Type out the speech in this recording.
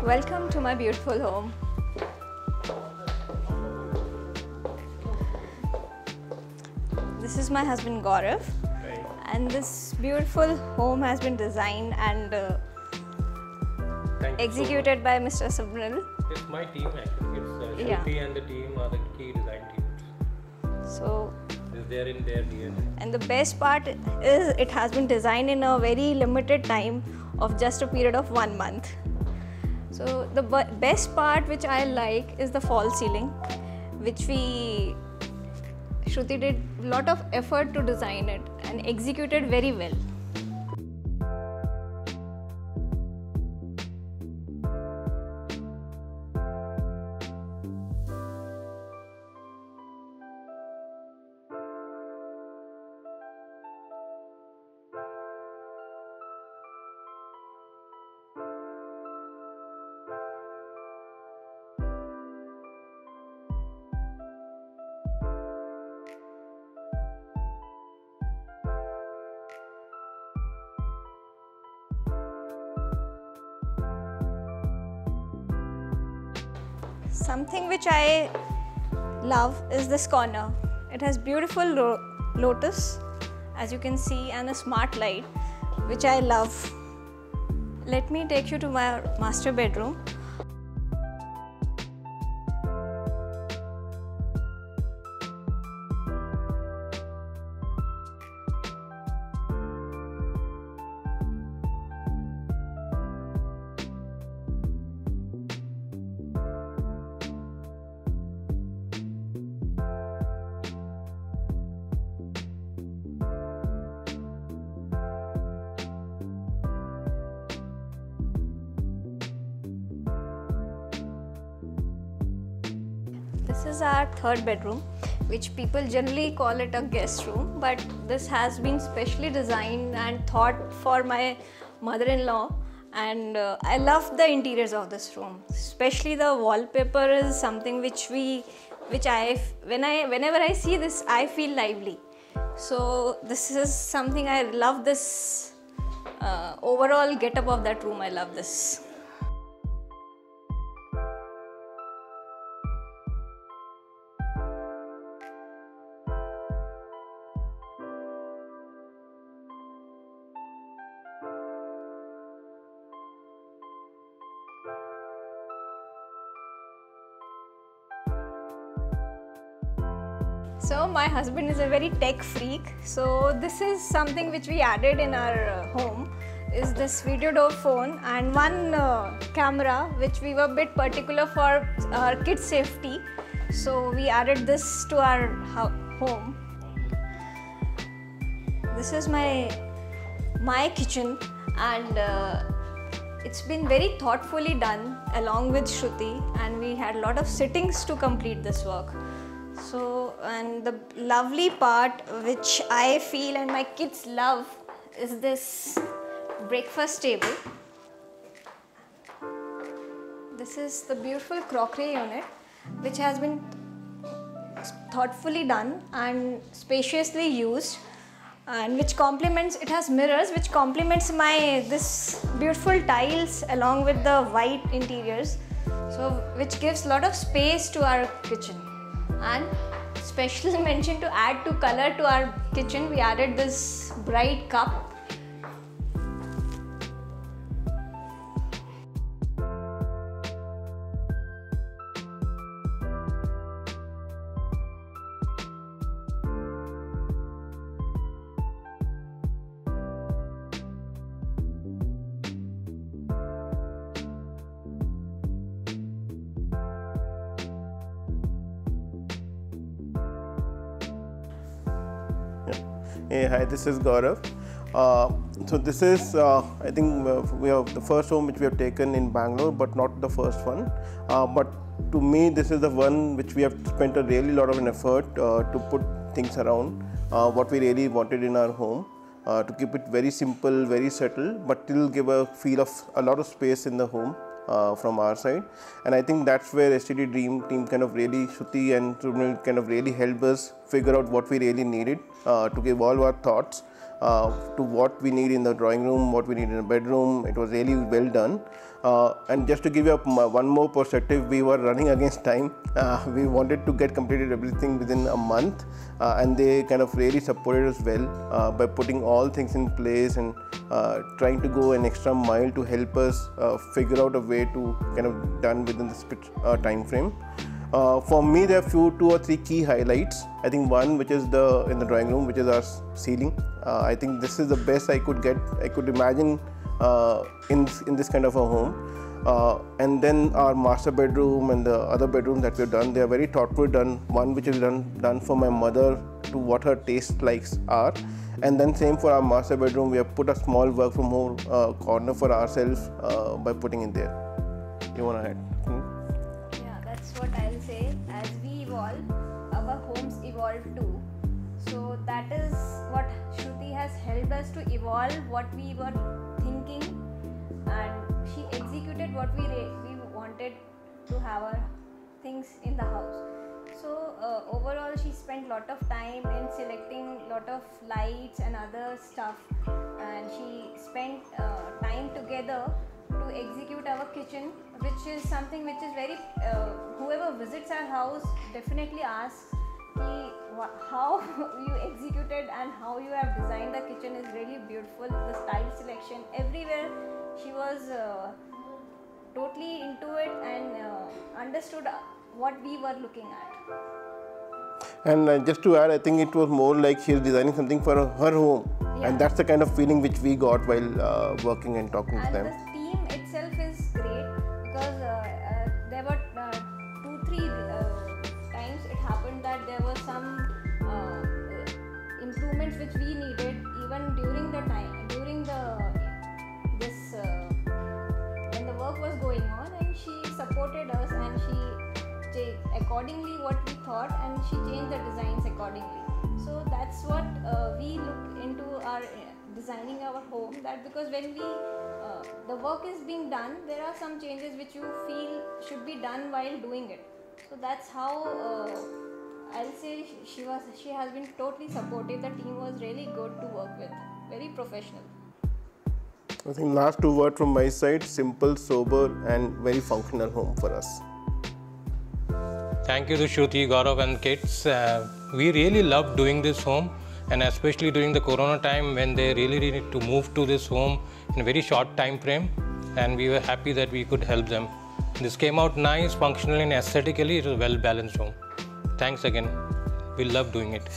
Welcome to my beautiful home. This is my husband Gaurav, and this beautiful home has been designed and executed by Mr. Subnil. It's my team actually. It's Shruti and the team are the key design teams. So, It's there in their DNA. and the best part is it has been designed in a very limited time of just a period of 1 month. So the best part which I like is the false ceiling, which Shruti did a lot of effort to design it and executed very well. Something which I love is this corner. It has beautiful lotus, as you can see, and a smart light, which I love. Let me take you to my master bedroom. This is our third bedroom, which people generally call it a guest room, but this has been specially designed and thought for my mother-in-law, and I love the interiors of this room. Especially the wallpaper is something whenever I see this, I feel lively. So this is something I love. This overall get-up of that room, I love this. So my husband is a very tech freak, so this is something which we added in our home, is this video door phone and one camera, which we were a bit particular for our kids' safety, so we added this to our home. This is my kitchen, and it's been very thoughtfully done along with Shruti, and we had a lot of sittings to complete this work. So, and the lovely part which I feel and my kids love is this breakfast table. This is the beautiful crockery unit, which has been thoughtfully done and spaciously used, and which complements, it has mirrors which complements this beautiful tiles along with the white interiors, so which gives a lot of space to our kitchen. And special mention to add to color to our kitchen, we added this bright cup. Hey, hi, this is Gaurav. So this is, I think we have the first home which we have taken in Bangalore, but not the first one. But to me, this is the one which we have spent a really lot of an effort to put things around what we really wanted in our home, to keep it very simple, very subtle, but still give a feel of a lot of space in the home. From our side, and I think that's where STD Dream team kind of really, Shruti and Subnil kind of really helped us figure out what we really needed to give all our thoughts to what we need in the drawing room, what we need in the bedroom. It was really well done. And just to give you one more perspective, we were running against time. We wanted to get completed everything within a month, and they kind of really supported us well by putting all things in place and trying to go an extra mile to help us figure out a way to kind of done within this time frame. For me, there are 2 or 3 key highlights. I think one, which is in the drawing room, which is our ceiling. I think this is the best I could imagine in this kind of a home. And then our master bedroom and the other bedrooms that we've done, they are very thoughtfully done. One which is done for my mother to what her taste likes are. And then same for our master bedroom, we have put a small work from home corner for ourselves by putting in there. You want to add? Yeah, that's what I'll say. As we evolve, our homes evolve too. So that is what Shruti has helped us to evolve what we were thinking, and she executed what we wanted to have our things in the house. So overall, she spent lot of time in selecting lot of lights and other stuff, and she spent time together to execute our kitchen, which is something which is very whoever visits our house definitely asks how you executed and how you have designed the kitchen is really beautiful. The style selection everywhere, she was totally into it and understood what we were looking at. And just to add, I think it was more like she's designing something for her home, and that's the kind of feeling which we got while working and talking to them. And the theme itself is great because there were 2-3 times it happened that there were some improvements which we needed even during the time when the work was going on, and she supported us and she accordingly what we thought, and she changed the designs accordingly. So that's what we look into our designing our home, that because when we the work is being done, there are some changes which you feel should be done while doing it. So that's how I'll say she has been totally supportive. The team was really good to work with, very professional. I think last 2 words from my side: simple, sober, and very functional home for us. Thank you to Shruti, Gaurav and kids. We really loved doing this home, and especially during the Corona time when they really needed to move to this home in a very short time frame, and we were happy that we could help them. This came out nice, functional and aesthetically. It was a well balanced home. Thanks again. We love doing it.